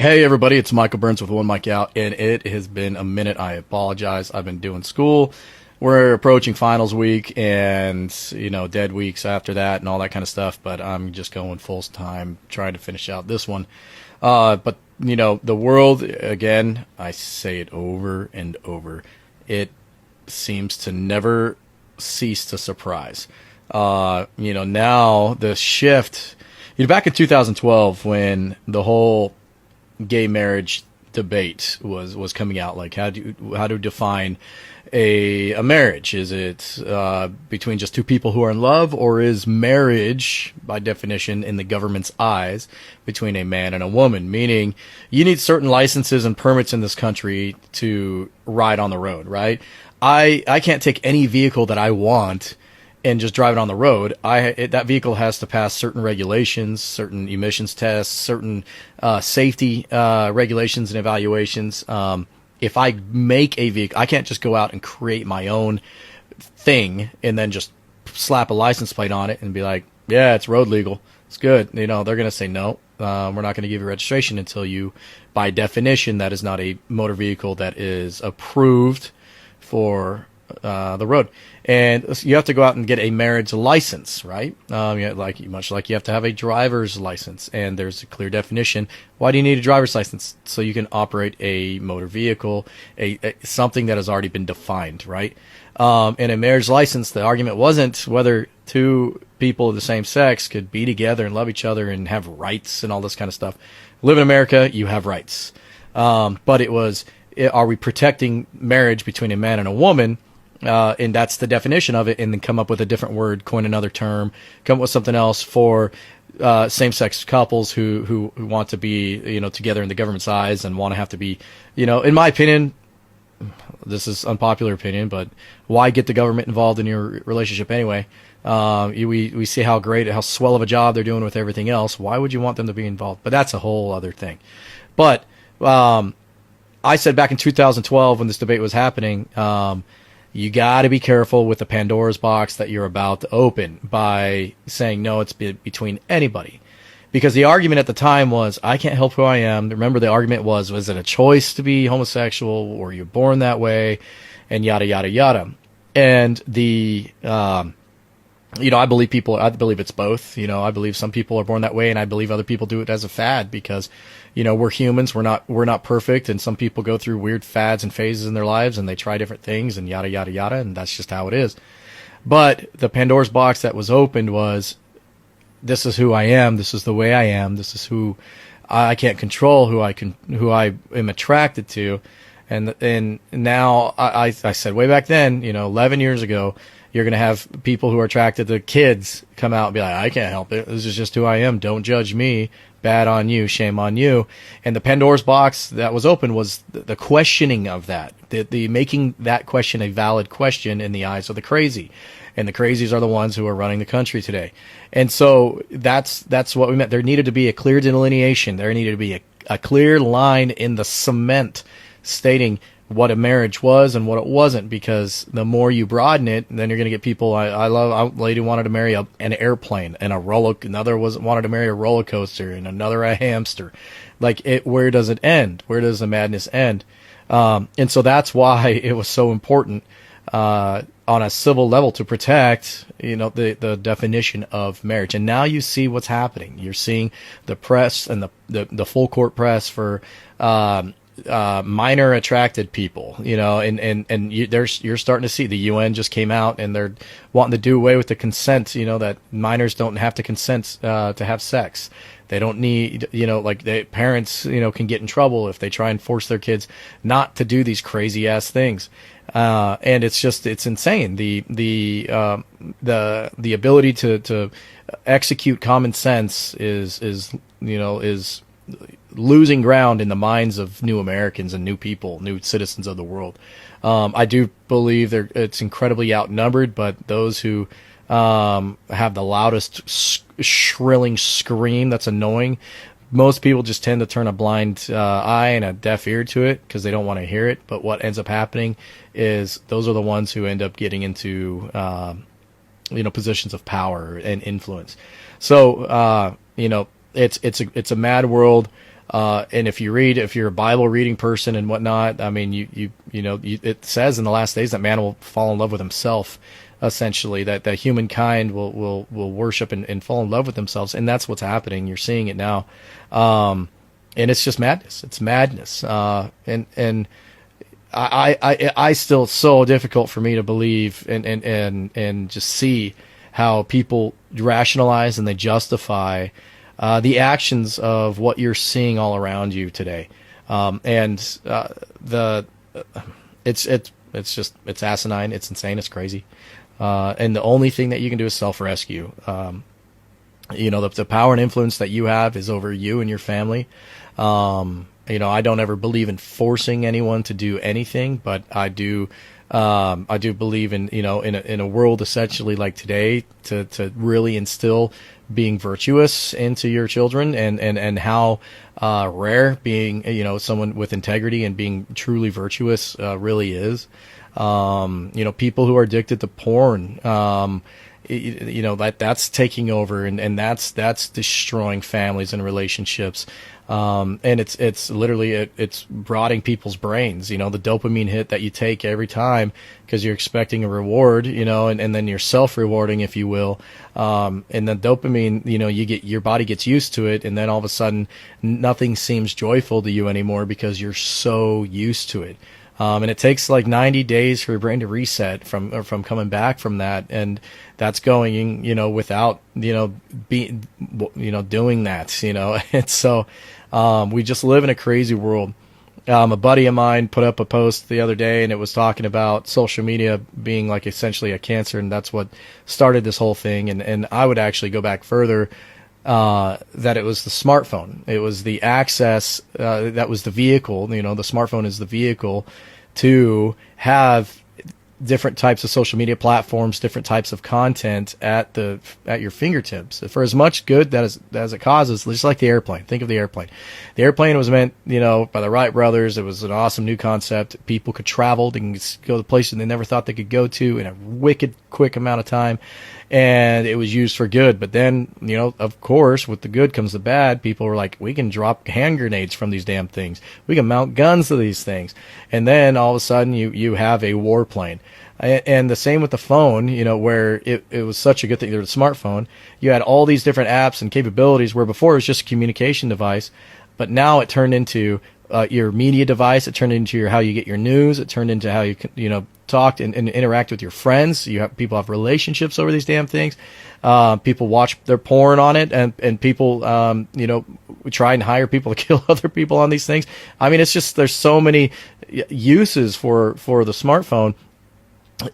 Hey everybody, it's Michael Burns with One Mic Out, and it has been a minute. I apologize. I've been doing school. We're approaching finals week and, dead weeks after that and all that kind of stuff, but I'm just going full time trying to finish out this one. But the world, again, I say it over and over, it seems to never cease to surprise. Now the shift, back in 2012 when the whole gay marriage debate was coming out. Like, how to define a marriage? Is it between just two people who are in love, or is marriage, by definition, in the government's eyes, between a man and a woman? Meaning, you need certain licenses and permits in this country to ride on the road, right? I can't take any vehicle that I want and just drive it on the road. That vehicle has to pass certain regulations, certain emissions tests, certain safety regulations and evaluations. If I make a vehicle, I can't just go out and create my own thing and then just slap a license plate on it and be like, yeah, it's road legal. It's good. They're going to say, no, we're not going to give you registration until you, by definition, that is not a motor vehicle that is approved for the road. And you have to go out and get a marriage license, right? Much like you have to have a driver's license, and there's a clear definition. Why do you need a driver's license? So you can operate a motor vehicle, something that has already been defined, right? In a marriage license, the argument wasn't whether two people of the same sex could be together and love each other and have rights and all this kind of stuff. Live in America, you have rights. But it was, are we protecting marriage between a man and a woman? And that's the definition of it, and then come up with a different word, coin another term, come up with something else for same-sex couples who want to be, together in the government's eyes and want to have to be, in my opinion, this is unpopular opinion, but why get the government involved in your relationship anyway? We see how great, how swell of a job they're doing with everything else. Why would you want them to be involved? But that's a whole other thing. But I said back in 2012 when this debate was happening, you got to be careful with the Pandora's box that you're about to open by saying, no, it's between anybody. Because the argument at the time was, I can't help who I am. Remember, the argument was it a choice to be homosexual, or you're born that way, and yada, yada, yada. And I believe it's both. I believe some people are born that way, and I believe other people do it as a fad because, we're humans. We're not perfect, and some people go through weird fads and phases in their lives, and they try different things, and yada, yada, yada, and that's just how it is. But the Pandora's box that was opened was, this is who I am. This is the way I am. This is who I can't control, who I am attracted to. And now I said way back then, 11 years ago, you're going to have people who are attracted to kids come out and be like, I can't help it. This is just who I am. Don't judge me. Bad on you. Shame on you. And the Pandora's box that was open was the questioning of that, the making that question a valid question in the eyes of the crazy. And the crazies are the ones who are running the country today. And so that's what we meant. There needed to be a clear delineation. There needed to be a clear line in the cement stating what a marriage was and what it wasn't, because the more you broaden it, then you're going to get people. A lady wanted to marry an airplane, and another wanted to marry a roller coaster, and another a hamster. Where does it end? Where does the madness end? And so that's why it was so important on a civil level to protect, the definition of marriage. And now you see what's happening. You're seeing the press and the full court press for minor attracted people, you're starting to see the UN just came out and they're wanting to do away with the consent, that minors don't have to consent to have sex. They don't need, parents, can get in trouble if they try and force their kids not to do these crazy ass things. And it's insane. The ability to execute common sense is losing ground in the minds of new Americans and new people, new citizens of the world. I do believe it's incredibly outnumbered, but those who have the loudest shrilling scream that's annoying, most people just tend to turn a blind eye and a deaf ear to it because they don't want to hear it. But what ends up happening is those are the ones who end up getting into positions of power and influence. So it's a mad world. And if you're a Bible reading person and whatnot, I mean, it says in the last days that man will fall in love with himself, essentially, that humankind will worship and fall in love with themselves. And that's what's happening. You're seeing it now. And it's just madness. It's madness. And I still, so difficult for me to believe and just see how people rationalize and they justify the actions of what you're seeing all around you today. It's asinine, it's insane, it's crazy. And the only thing that you can do is self-rescue. The power and influence that you have is over you and your family. I don't ever believe in forcing anyone to do anything, but I do believe in a world essentially like today to really instill being virtuous into your children and how rare being someone with integrity and being truly virtuous really is. People who are addicted to porn, that's taking over and that's destroying families and relationships. And it's literally, it's rotting people's brains, the dopamine hit that you take every time because you're expecting a reward, and then you're self-rewarding, if you will. And then dopamine, your body gets used to it. And then all of a sudden nothing seems joyful to you anymore because you're so used to it. And it takes like 90 days for your brain to reset from coming back from that. And that's going, without, doing that, And so, we just live in a crazy world. A buddy of mine put up a post the other day and it was talking about social media being like essentially a cancer. And that's what started this whole thing. And I would actually go back further, that it was the smartphone. It was the access, that was the vehicle, the smartphone is the vehicle to have different types of social media platforms, different types of content at your fingertips. For as much good as it causes, just like the airplane. Think of the airplane. The airplane was meant, by the Wright brothers. It was an awesome new concept. People could travel. They can go to places they never thought they could go to in a wicked quick amount of time. And it was used for good. But then, of course, with the good comes the bad. People were like, we can drop hand grenades from these damn things. We can mount guns to these things. And then all of a sudden you have a warplane. And the same with the phone, where it was such a good thing. There was a smartphone. You had all these different apps and capabilities where before it was just a communication device. But now it turned into your media device. It turned into how you get your news. It turned into how you talk and interact with your friends. People have relationships over these damn things. People watch their porn on it, and people, try and hire people to kill other people on these things. I mean, it's just there's so many uses for the smartphone.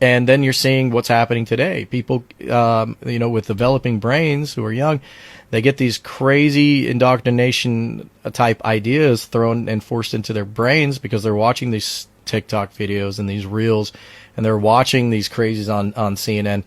And then you're seeing what's happening today. People, with developing brains who are young, they get these crazy indoctrination type ideas thrown and forced into their brains because they're watching these TikTok videos and these reels, and they're watching these crazies on CNN,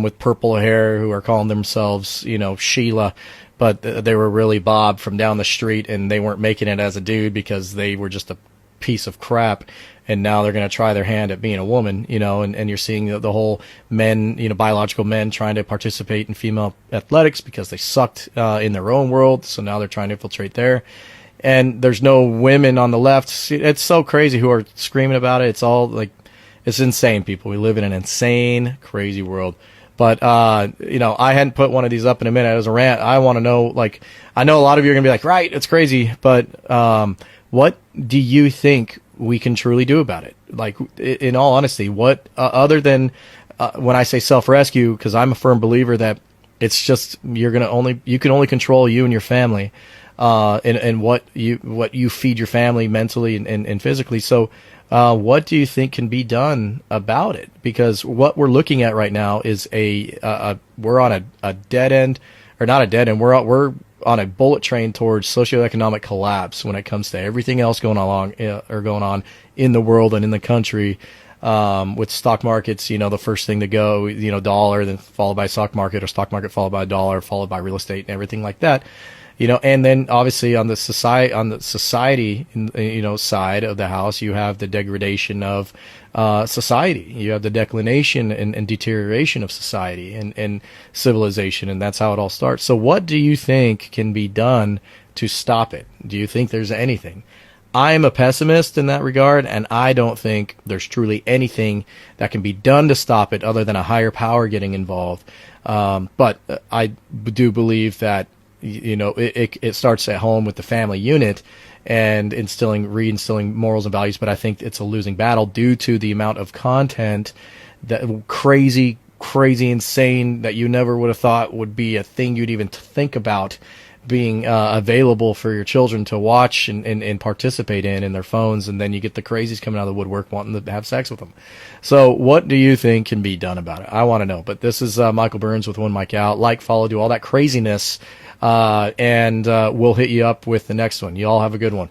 with purple hair who are calling themselves, Sheila, but they were really Bob from down the street, and they weren't making it as a dude because they were just a piece of crap. And now they're going to try their hand at being a woman, and you're seeing the whole men, biological men trying to participate in female athletics because they sucked in their own world. So now they're trying to infiltrate there. And there's no women on the left. It's so crazy who are screaming about it. It's all like, it's insane, people. We live in an insane, crazy world. But, I hadn't put one of these up in a minute. It was a rant. I want to know, I know a lot of you are going to be like, right, it's crazy. But what do you think we can truly do about it? Like, in all honesty, what, other than when I say self-rescue, because I'm a firm believer that it's just, you can only control you and your family, and what you feed your family mentally and physically. So, what do you think can be done about it? Because what we're looking at right now is we're on a dead end, or not a dead end. We're on a bullet train towards socioeconomic collapse when it comes to everything else going on in the world and in the country. With stock markets, the first thing to go, dollar, then followed by stock market, or stock market followed by dollar, followed by real estate and everything like that. And then obviously on the society, side of the house, you have the degradation of society. You have the declination and deterioration of society and civilization, and that's how it all starts. So what do you think can be done to stop it? Do you think there's anything? I'm a pessimist in that regard, and I don't think there's truly anything that can be done to stop it other than a higher power getting involved. But I do believe that, it starts at home with the family unit and reinstilling morals and values. But I think it's a losing battle due to the amount of content, that crazy, insane, that you never would have thought would be a thing you'd even think about being available for your children to watch and participate in their phones. And then you get the crazies coming out of the woodwork wanting to have sex with them. So what do you think can be done about it? I want to know. But this is Michael Burns with One Mic Out. Like, follow, do all that craziness, and we'll hit you up with the next one. You all have a good one.